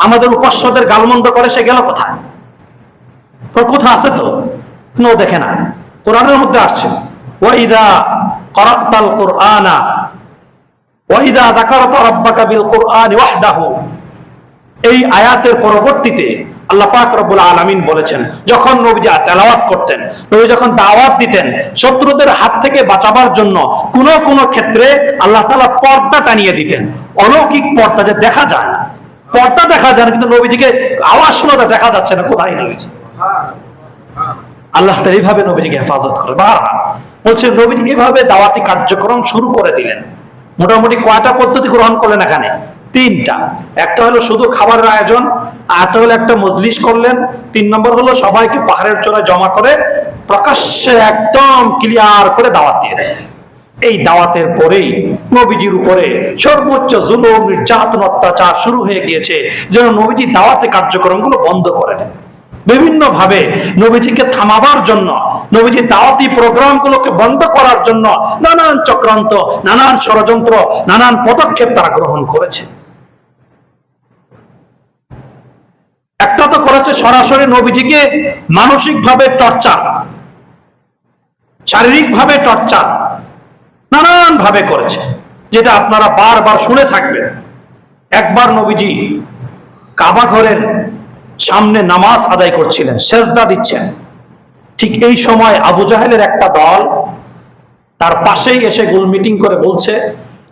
আমাদের উপাস্যদের গালমন্দ করে, সে গেল কোথায়? তোর কোথায় আছে তো? ও দেখে না। কোরআনের মধ্যে আসছে, ওয়াইদা ক্বারাতাল কুরআনা ওয়াইদা যাকারতা রাব্বাকা বিল কুরআনি ওয়াহদাহু। এই আয়াতের পরবর্তীতে আল্লাহ পাক রব্বুল আলামিন বলেছেন, যখন নবীজি তেলাওয়াত করতেন, নবী যখন দাওয়াত দিতেন, শত্রুদের হাত থেকে বাঁচাবার জন্য কোন কোন ক্ষেত্রে আল্লাহ তাআলা পর্দা টানিয়ে দিতেন। অলৌকিক পর্দা, যে দেখা যায় না, পর্দা দেখা যায় না, কিন্তু নবীজিকে আওয়াজ শোনা দেখা যাচ্ছে না কোথায় নবীজি। আল্লাহ তাআলা এইভাবে নবীজিকে হেফাজত করে। বারবার বলছে, নবীজি এইভাবে দাওয়াতি কার্যক্রম শুরু করে দিলেন। মোটামুটি কয়টা পদ্ধতি গ্রহণ করলেন এখানে? তিনটা। একটা হলো শুধু খাবারের আয়োজন, আরেকটা হলো একটা মজলিস করলেন, 3 নম্বর হলো সবাইকে পাহাড়ের চূড়ায় জমা করে প্রকাশ্যে একদম ক্লিয়ার করে দাওয়াত দিয়ে দেন। এই দাওয়াতের পরেই নবীজির উপরে সর্বোচ্চ জুলুম, নির্যাতন, অত্যাচার শুরু হয়ে গিয়েছে, যেন নবীজি দাওয়াতে কার্যক্রমগুলো বন্ধ করে দেন। বিভিন্ন ভাবে নবীজিকে থামাবার জন্য, নবীজির দাওয়াতি প্রোগ্রামগুলোকে বন্ধ করার জন্য নানান চক্রান্ত, নানান ষড়যন্ত্র, নানান পদক্ষেপ তারা গ্রহণ করেছে। একটা তো করেছে সরাসরি নবীজিকে মানসিকভাবে টর্চার, শারীরিকভাবে টর্চার, নানান ভাবে করেছে, যেটা আপনারা বারবার শুনে থাকবেন। একবার নবীজি কাবা ঘরের সামনে নামাজ আদায় করছিলেন, সেজদা দিচ্ছেন। ঠিক এই সময় আবু জাহেলের একটা দল তার পাশেই এসে গোল মিটিং করে বলছে,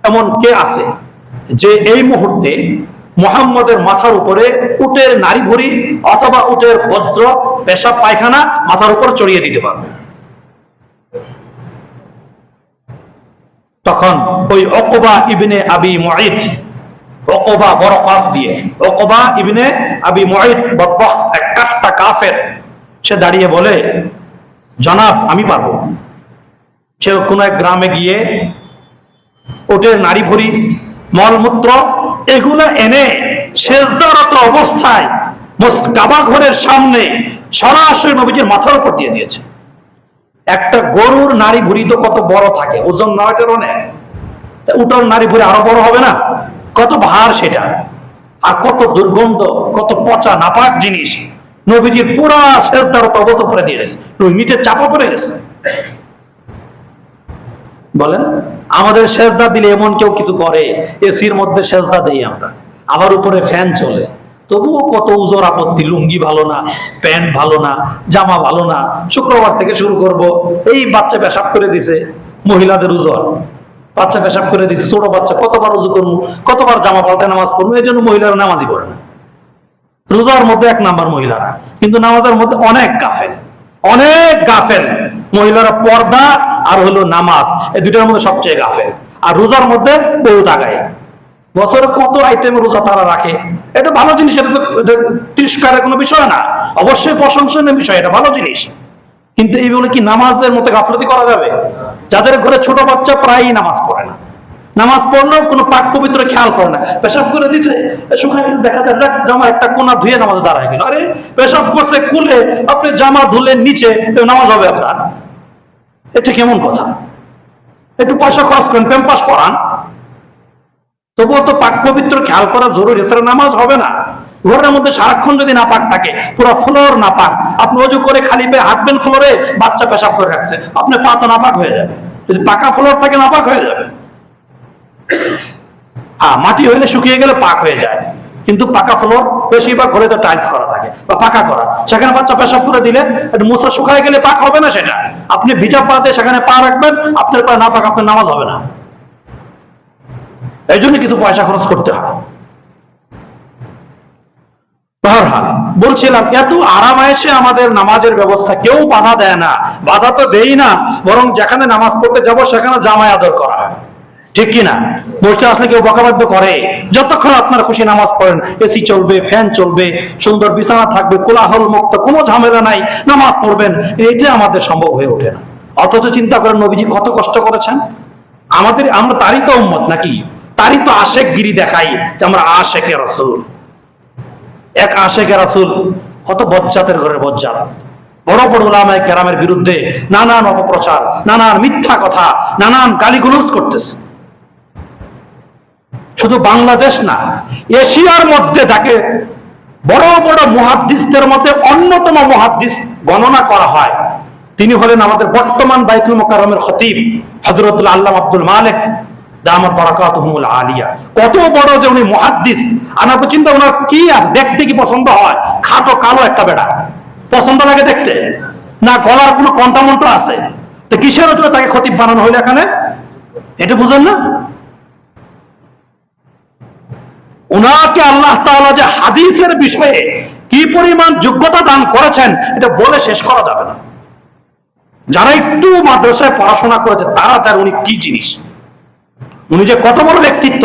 এমন কে আছে যে এই মুহূর্তে মুহাম্মদের মাথার উপরে উটের নাড়ি ভুঁড়ি অথবা উটের বজ্র, পেশাব পায়খানা মাথার উপর চড়িয়ে দিতে পারবে? তখন ওই উকবা ইবনে আবি মুঈত, উকবা বড় কাফ দিয়ে, উকবা ইবনে আবি মুঈত বদবখত, এক কাট্টা কাফের, সে দাঁড়িয়ে বলে, জনাব আমি পারবো। সে কোন এক গ্রামে গিয়ে উটের নাড়ি ভুঁড়ি, মলমূত্র এগুলো এনে সেজদারত অবস্থায় কাবা ঘরের সামনে সরাসরি নবীজির মাথার উপর দিয়ে দিয়েছে। একটা গরুর নারী ভুঁড়ি তো কত বড় থাকে, ওজন নয়টার অনেক, উটার নারী ভুঁড়ি আরো বড় হবে না? কত ভার সেটা, আর কত দুর্গন্ধ, কত পচা নাপাক জিনিস নবীজির পুরা সেজদারত অবস্থা করে দিয়ে গেছে, নিচে চাপা পড়ে গেছে। বলেন, আমাদের সেজদা দিলে এমন কেউ কিছু করে? এসির মধ্যে সেজদা দেই আমরা, আবার উপরে ফ্যান চলে, তবুও কত উজর আপত্তি। লুঙ্গি ভালো না, প্যান্ট ভালো না, জামা ভালো না, শুক্রবার থেকে শুরু করব, এই বাচ্চা পেশাব করে দিছে, মহিলাদের উজর, বাচ্চা পেশাব করে দিছে, ছোট বাচ্চা, কতবার উজু করবো, কতবার জামা পাল্টে নামাজ পড়বো, এই জন্য মহিলারা নামাজই করে না। রোজার মধ্যে এক নাম্বার মহিলারা, কিন্তু নামাজের মধ্যে অনেক গাফেল, অনেক গাফেল মহিলারা। পর্দা আর হলো নামাজ, এই দুইটার মধ্যে সবচেয়ে গাফেল। আর রোজার মধ্যে বহু তাগায়, বছরে কত আইটেম রোজা তারা রাখে। এটা ভালো জিনিস, এটা তো তিরস্কারের কোনো বিষয় না, অবশ্যই প্রশংসনীয় বিষয়, এটা ভালো জিনিস। কিন্তু এই বলে কি নামাজের মতো গাফলতি করা যাবে? যাদের ঘরে ছোট বাচ্চা প্রায়ই নামাজ পড়ে না, নামাজ পড়লেও কোনো পাক পবিত্র খেয়াল করে না, পেশাব করে দিছে, দেখা যায় জামা একটা কোনা ধুয়ে নামাজে দাঁড়ায় গেল। আরে পেশাব করছে খুলে, আপনি জামা ধুলে নিচে, নামাজ হবে আপনার? এটা কেমন কথা? একটু পয়সা খরচ করেন, প্যাম্পাস পরান, তবুও তো পাক পবিত্র খেয়াল করা জরুরি, এছাড়া নামাজ হবে না। ঘরের মধ্যে সারাক্ষণ যদি না পাক থাকে, পুরো ফ্লোর না পাক, আপনি অজু করে খালি পেয়ে হাঁটবেন ফ্লোরে, বাচ্চা পেশাব করে রাখছে, আপনার পা তো নাপাক হয়ে যাবে। যদি পাকা ফ্লোর থাকে নাপাক হয়ে যাবে। হ্যাঁ, মাটি হইলে শুকিয়ে গেলে পাক হয়ে যায়, কিন্তু পাকা ফ্লোর বেশিরভাগ ঘরে তো টাইলস করা থাকে বা পাকা করা, সেখানে বাচ্চা পেশাব করে দিলে মুসা শুকায় গেলে পাক হবে না। সেটা আপনি ভিজা পা দিয়ে সেখানে পা রাখবেন, আপনার পা না পাক, আপনার নামাজ হবে না। এই জন্য কিছু পয়সা খরচ করতে হয়। বলছিলাম, এত আরামায়েশে আমাদের নামাজের ব্যবস্থা, কেউ বাধা দেয় না, বাধা তো দেই না, বরং যেখানে নামাজ পড়তে যাব সেখানে জামায় আদর করা হয়, ঠিক কিনা? বসে আসলে কেউ বকাবাধ্য করে? যতক্ষণ আপনার খুশি নামাজ পড়েন, এসি চলবে, ফ্যান চলবে, সুন্দর বিছানা থাকবে, কোলাহল মুক্ত, কোনো ঝামেলা নাই, নামাজ পড়বেন, এইটা আমাদের সম্ভব হয়ে ওঠে না। অথচ চিন্তা করেন নবীজি কত কষ্ট করেছেন। আমরা তারই তো উম্মত নাকি? তারই তো আশেক গিরি দেখাই যে আমরা আশেকে রাসূল। এক আশেকে রাসূল কত বজ্জাতের ঘরের বজ্জাত, বড় বড় উলামায়ে কেরামের বিরুদ্ধে নানান অপপ্রচার, নানান মিথ্যা কথা, নানান গালিগুলোজ করতেছে। শুধু বাংলাদেশ না, এশিয়ার মধ্যে তাকে বড় বড় মুহাদ্দিসদের মধ্যে অন্যতম মুহাদ্দিস গণনা করা হয়। তিনি হলেন আমাদের বর্তমান বাইতুল মুকাররমের খতিব হযরতুল আল্লামা আব্দুল মালিক দামাত বারাকাতুহুমুল আলিয়া। কত বড় যে উনি মুহাদ্দিস! আমরা চিন্তা, ওনার কি আছে, দেখতে কি পছন্দ হয়? খাটো কালো একটা বেটা, পছন্দ লাগে দেখতে? না গলার কোনো কন্টামন্ট আছে? তো কিসের জন্য তাকে খতিব বানানো হইলো এখানে? এটা বুঝেন না? উনাকে আল্লাহ তাআলা যে হাদিসের বিষয়ে কি পরিমাণ যোগ্যতা দান করেছেন, এটা বলে শেষ করা যাবে না। যারা একটু মাদ্রাসায় পড়াশোনা করেছে তারা তার উনি কি জিনিস, উনি যে কত বড় ব্যক্তিত্ব,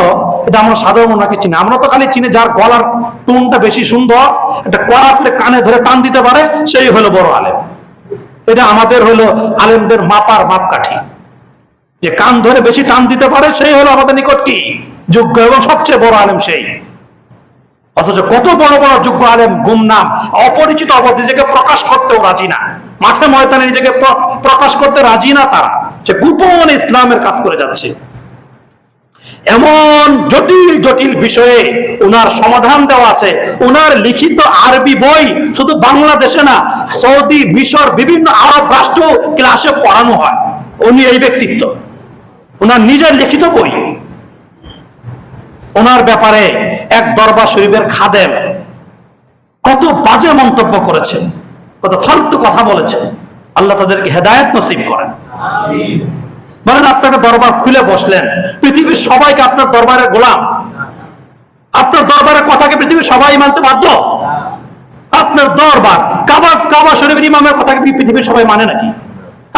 এটা আমরা সাধারণ ওনাকে চিনি। আমরা তো খালি চিনি যার গলার টোনটা বেশি সুন্দর, এটা কড়া করে কানে ধরে টান দিতে পারে, সেই হলো বড় আলেম। এটা আমাদের হলো আলেমদের মাপার মাপকাঠি, যে কান ধরে বেশি টান দিতে পারে সেই হলো আমাদের নিকট কি যোগ্য এবং সবচেয়ে বড় আলেম সেই। অথচ কত বড় বড় যোগ্য আলেম গুমনাম, অপরিচিত অবধি নিজেকে প্রকাশ করতেও রাজি না, মাঠে ময়দানে নিজেকে প্রকাশ করতে রাজি না, তারা সে গোপন ইসলামের কাজ করে যাচ্ছে। এমন জটিল জটিল বিষয়ে ওনার সমাধান দেওয়া আছে। ওনার লিখিত আরবি বই শুধু বাংলাদেশে না, সৌদি, মিশর, বিভিন্ন আরব রাষ্ট্র ক্লাসে পড়ানো হয়। উনি এই ব্যক্তিত্ব, ওনার নিজের লিখিত বই। ওনার ব্যাপারে এক দরবার শরীফের খাদেম কত বাজে মন্তব্য করেছে, কত ফালতু কথা বলেছে। আল্লাহ তাদেরকে হেদায়েত নসিব করেন। আমিন। বলেন, আপনাকে দরবার খুলে বসলেন, পৃথিবীর সবাইকে আপনার দরবারের গোলাম, আপনার দরবারের কথাকে পৃথিবীর সবাই মানতে বাধ্য? আপনার দরবার কাবা শরীফের ইমামের কথাকে পৃথিবীর সবাই মানে নাকি?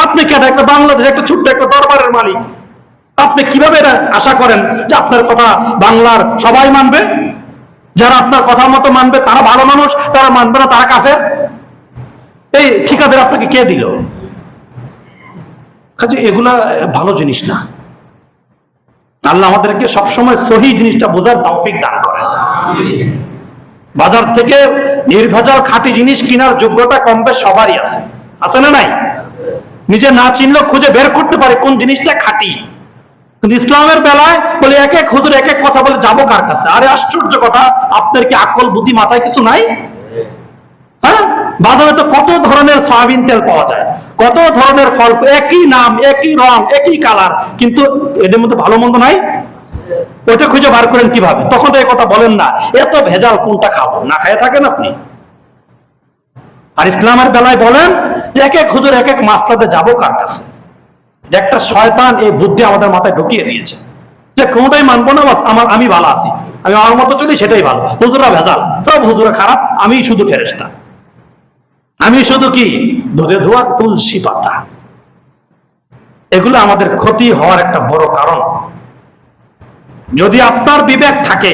আপনি কেন একটা বাংলাদেশ, একটা ছোট্ট একটা দরবারের মালিক, আপনি কিভাবে আশা করেন যে আপনার কথা বাংলার সবাই মানবে? যারা আপনার কথা মতো মানবে তারা ভালো মানুষ, তারা মানবে না তারা কাফের। এই ঠিকাদার আপনাকে কে দিল? কাজে এগুলা ভালো জিনিস না। আল্লাহ আমাদেরকে সবসময় সহি জিনিসটা বোঝার তৌফিক দান করেন। বাজার থেকে নির্ভেজাল খাঁটি জিনিস কেনার যোগ্যতা কম বেশ সবারই আছে, আছে না নাই? নিজে না চিনলেও খুঁজে বের করতে পারে কোন জিনিসটা খাঁটি। কিন্তু ইসলামের বেলায় বলে এক এক হুজুর এক এক কথা বলে, যাবো কার কাছে? আরে আশ্চর্য কথা, আপনার কি আকল বুদ্ধি মাথায় কিছু নাই? হ্যাঁ, বাজারে তো কত ধরনের সয়াবিন তেল পাওয়া যায়, কত ধরনের ফল, একই নাম, একই রং, একই কালার, কিন্তু এদের মধ্যে ভালো মন্দ নাই। ওইটা খুঁজে বার করেন কিভাবে? তখন তো এই কথা বলেন না, এত ভেজাল কোনটা খাবো, না খেয়ে থাকেন আপনি। আর ইসলামের বেলায় বলেন যে এক এক হুজুর এক এক মাসলাতে যাবো কার কাছে? একটা শয়তান এই বুদ্ধি আমাদের মাথায় ঢুকিয়ে দিয়েছে যে কোনটাই মানবো না, আমি ভালো আছি, আমি আমার মতো চলি, সেটাই ভালো। হুজুরা ভেজাল, সব হুজুরা খারাপ, আমি শুধু ফেরেশতা, আমি শুধু কি দুধে ধোয়া তুলসী পাতা। এগুলো আমাদের ক্ষতি হওয়ার একটা বড় কারণ। যদি আপনার বিবেক থাকে,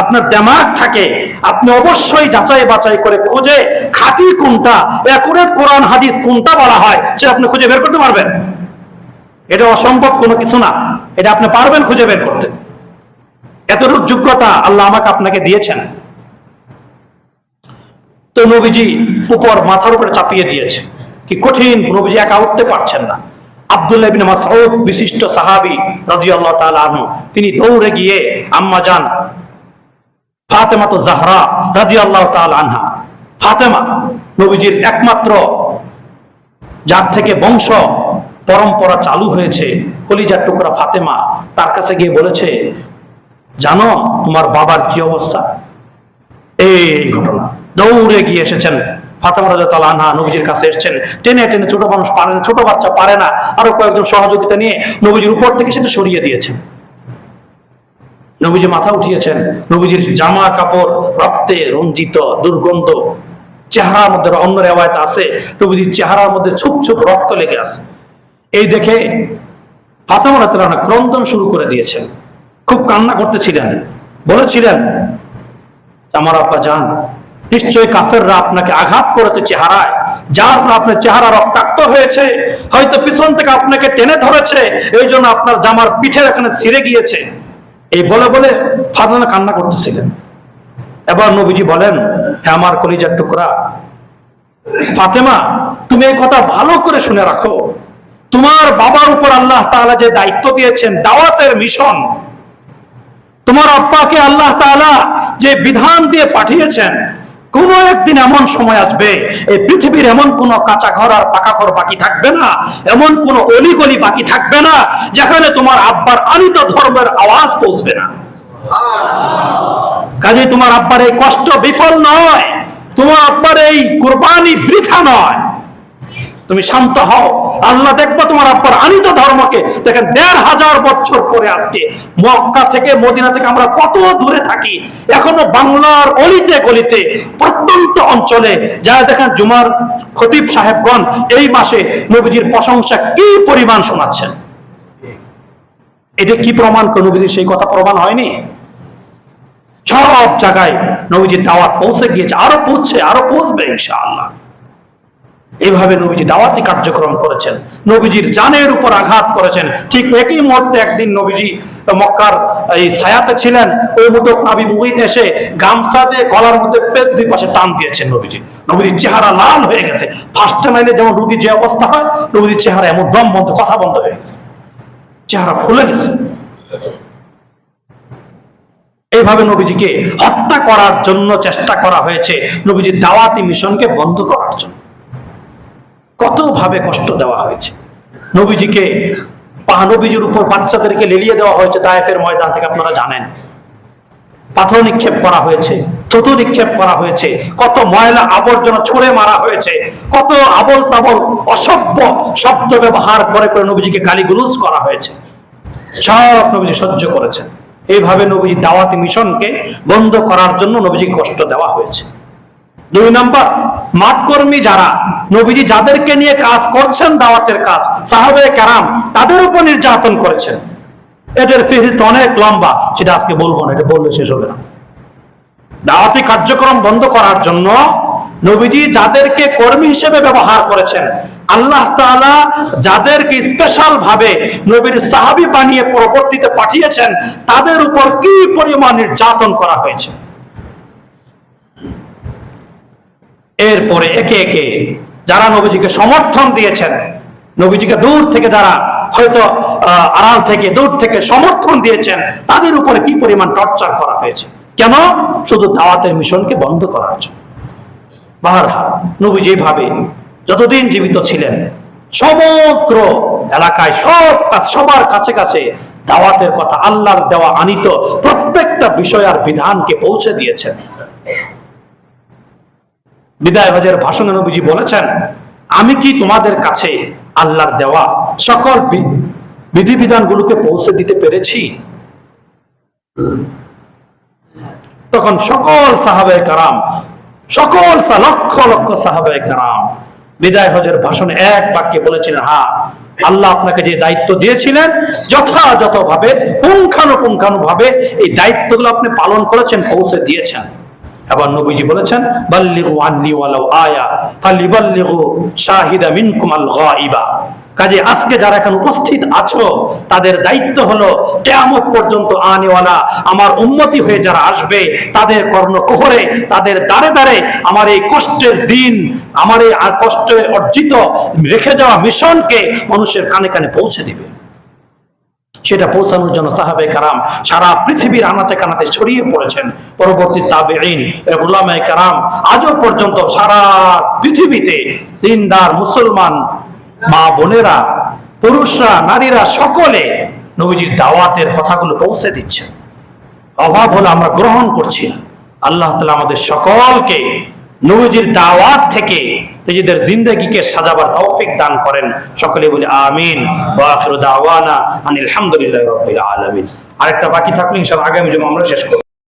আপনার দিমাগ থাকে, আপনি অবশ্যই যাচাই বাছাই করে খুঁজে খাঁটি কোনটা, একুরেট কোরআন হাদিস কোনটা বলা হয়, সেটা আপনি খুঁজে বের করতে পারবেন। এটা অসম্ভব কোনো কিছু না, এটা আপনি পারবেন খুঁজে বের করতে। এতটুকু যোগ্যতা আল্লাহ আমাকে আপনাকে দিয়েছেন। তো নবীজি উপর মাথার উপরে চাপিয়ে দিয়েছে, কি কঠিন, নবীজি একা উঠতে পারছেন না। আব্দুল্লাহ ইবনে মাসউদ বিশিষ্ট সাহাবী রাদিয়াল্লাহু তাআলা আনহু, তিনি দৌড়ে গিয়ে আম্মা জান ফাতেমা তো জাহরা রাদিয়াল্লাহু তাআলা আনহা, ফাতেমা নবীজির একমাত্র যার থেকে বংশ পরম্পরা চালু হয়েছে, কলিজার টুকরা ফাতেমা, তার কাছে গিয়ে বলেছে, জানো তোমার বাবার কি অবস্থা? এই ঘটনা। দৌড়ে গিয়ে এসেছেন ফাতেমা রাদিয়াল্লাহু আনহা, নবীজির কাছে এসেছেন, টেনে টেনে, ছোট মানুষ পারে না, ছোট বাচ্চা পারে না, আরো কয়েকজন সহযোগিতা নিয়ে নবীজির উপর থেকে সেটা সরিয়ে দিয়েছেন। নবীজি মাথা উঠিয়েছেন, নবীজির জামা কাপড় রক্তে রঞ্জিত, দুর্গন্ধ, চেহারার মধ্যে, অন্য রেওয়ায়েত আছে নবীজির চেহারার মধ্যে ছুপ ছুপ রক্ত লেগে আছে। এই দেখে ফাতেমা রাদিয়াল্লাহু আনহা ক্রন্দন শুরু করে দিয়েছেন, খুব কান্না করতেছিলেন, বলেছিলেন, আমার আব্বা জান, নিশ্চয়ই কাফেররা আপনাকে আঘাত করেছে চেহারায়, যার ফলে আপনার চেহারা রক্তাক্ত হয়েছে, হয়তো পিছন থেকে আপনাকে টেনে ধরেছে, এই জন্য আপনার জামার পিঠের এখানে ছিঁড়ে গিয়েছে। এই বলে বলে ফাতেমা কান্না করতেছিলেন। এবার নবীজি বলেন, হ্যাঁ আমার কলিজার টুকরা ফাতেমা, তুমি এই কথা ভালো করে শুনে রাখো, তোমার বাবার উপর আল্লাহ তাআলা যে দায়িত্ব দিয়েছেন, দাওয়াতের মিশন, তোমার আব্বাকে আল্লাহ তাআলা যে বিধান দিয়ে পাঠিয়েছেন, কোন একদিন এমন সময় আসবে এই পৃথিবীর এমন কোন কাঁচা ঘর আর পাকা ঘর বাকি থাকবে না, এমন কোন অলিগলি বাকি থাকবে না যেখানে তোমার আব্বার আনিত ধর্মের আওয়াজ পৌঁছবে না। কাজে তোমার আব্বার এই কষ্ট বিফল নয়, তোমার আব্বার এই কুরবানি বৃথা নয়। তুমি শান্ত হও, আল্লাহ দেখবো তোমার আব্বার আনিত ধর্মকে। দেখেন ১৫০০ বছর পরে আজকে মক্কা থেকে, মদিনা থেকে আমরা কত দূরে থাকি, এখনো বাংলার অলিতে গলিতে প্রত্যন্ত অঞ্চলে যা দেখেন জুমার খতিব সাহেবগণ এই মাসে নবীজির প্রশংসা কি পরিমাণ শোনাচ্ছেন। এটা কি প্রমাণ? নবীজির সেই কথা প্রমাণ হয়নি? সব জায়গায় নবীজির দাওয়াত পৌঁছে গিয়েছে, আরো পৌঁছছে, আরো পৌঁছবে ইনশাআল্লাহ। এইভাবে নবীজি দাওয়াতি কার্যক্রম করেছেন, নবীজির জানের উপর আঘাত করেছেন। ঠিক একই মুহূর্তে একদিন নবীজি মক্কার এই ছায়াতে ছিলেন, ওই মুদক নবী মুহিত এসে গামছা দিয়ে গলার মধ্যে পেট দুই পাশে টান দিয়েছেন। নবীজির চেহারা লাল হয়ে গেছে, ফার্স্ট মাইলে যেমন রোগী যে অবস্থা হয়, নবীজির চেহারা এমন দম বন্ধ, কথা বন্ধ হয়ে গেছে, চেহারা ফুলে গেছে। এইভাবে নবীজিকে হত্যা করার জন্য চেষ্টা করা হয়েছে, নবীজির দাওয়াতি মিশনকে বন্ধ করার জন্য কত ভাবে কষ্ট দেওয়া হয়েছে। নবীজিকে নবীজির উপর বাচ্চাদেরকে লেলিয়ে দেওয়া হয়েছে তায়েফের ময়দান থেকে, আপনারা জানেন। পাথর নিক্ষেপ করা হয়েছে, থুতু নিক্ষেপ করা হয়েছে, কত ময়লা আবর্জনা ছুঁড়ে মারা হয়েছে, কত আবল তাবল অসভ্য শব্দ ব্যবহার করে করে নবীজিকে গালিগুলোজ করা হয়েছে। সব নবীজি সহ্য করেছেন। এইভাবে নবীজি দাওয়াতি মিশনকে বন্ধ করার জন্য নবীজিকে কষ্ট দেওয়া হয়েছে। ২ নম্বর, মাঠকর্মী যারা, নবীজি যাদেরকে নিয়ে কাজ করছেন, দাওয়াতের কাজ, সাহাবায়ে কেরাম, তাদের উপর নির্যাতন করেছেন। এদের ফিহরিস্ত অনেক লম্বা, সেটা আজকে বলবো না, এটা বললে শেষ হবে না। দাওয়াতি কার্যক্রম বন্ধ করার জন্য নবীজি যাদেরকে কর্মী হিসেবে ব্যবহার করেছেন, আল্লাহ তাআলা যাদেরকে স্পেশাল ভাবে নবীর সাহাবী বানিয়ে পরবর্তীতে পাঠিয়েছেন তাদের উপর কি পরিমাণ নির্যাতন করা হয়েছে। এরপরে একে একে যারা নবীজিকে সমর্থন দিয়েছেন, নবীজিকে দূর থেকে যারা হয়তো আড়াল থেকে দূর থেকে সমর্থন দিয়েছেন তাদের উপরে কি পরিমাণ টর্চার করা হয়েছে। কেন? শুধু দাওয়াতের মিশনকে বন্ধ করার জন্য। বারহাল নবীজি এইভাবে যতদিন জীবিত ছিলেন সমগ্র এলাকায় সবার কাছে কাছে দাওয়াতের কথা, আল্লাহর দেওয়া আনিত প্রত্যেকটা বিষয় আর বিধানকে পৌঁছে দিয়েছেন। বিদায় হজের ভাষণে নবীজি বলেছেন, আমি কি তোমাদের কাছে আল্লাহর দেওয়া সকল বিধিবিধানগুলোকে পৌঁছে দিতে পেরেছি? তখন সকল সাহাবায়ে কেরাম, লক্ষ লক্ষ সাহাবায়ে কেরাম বিদায় হজের ভাষণে এক বাক্যে বলেছিলেন, হ্যাঁ, আল্লাহ আপনাকে যে দায়িত্ব দিয়েছিলেন যথাযথভাবে পুঙ্খানুপুঙ্খানুভাবে এই দায়িত্বগুলো আপনি পালন করেছেন, পৌঁছে দিয়েছেন। এবার নবীজি বলেছেন, বাল্লিগু আন্নি ওয়ালাউ আয়া ফালিবাল্লিগু শাহিদা মিনকুম আল গায়িবা। কাজে আজকে যারা এখানে উপস্থিত আছো তাদের দায়িত্ব হলো কিয়ামত পর্যন্ত আনেওয়ালা আমার উম্মতি হয়ে যারা আসবে তাদের কর্ণকুহরে, তাদের দ্বারে দ্বারে আমার এই কষ্টের দিন, আমার এই কষ্টে অর্জিত রেখে যাওয়া মিশনকে মানুষের কানে কানে পৌঁছে দিবে। সেটা পৌঁছানোর জন্য সাহাবায়ে কেরাম সারা পৃথিবীর আনাতে কানাতে ছড়িয়ে পড়েছেন। পরবর্তী তাবেঈন, উলামায়ে কেরাম আজও পর্যন্ত সারা পৃথিবীতে দিনদার মুসলমান মা বোনেরা, পুরুষরা, নারীরা সকলে নবীজির দাওয়াতের কথাগুলো পৌঁছে দিচ্ছেন। অভাব হলো আমরা গ্রহণ করছি না। আল্লাহ তাআলা আমাদের সকলকে নবীজির দাওয়াত থেকে নিজেদের জিন্দেগিকে সাজাবার তৌফিক দান করেন। সকলে বলি আমিন। ওয়া আখিরু দাওয়ানা আনিল হামদুলিল্লাহি রাব্বিল আলামিন। আরেকটা বাকি থাকলে ইনশাআল্লাহ আগামী জুমা আমরা শেষ করব।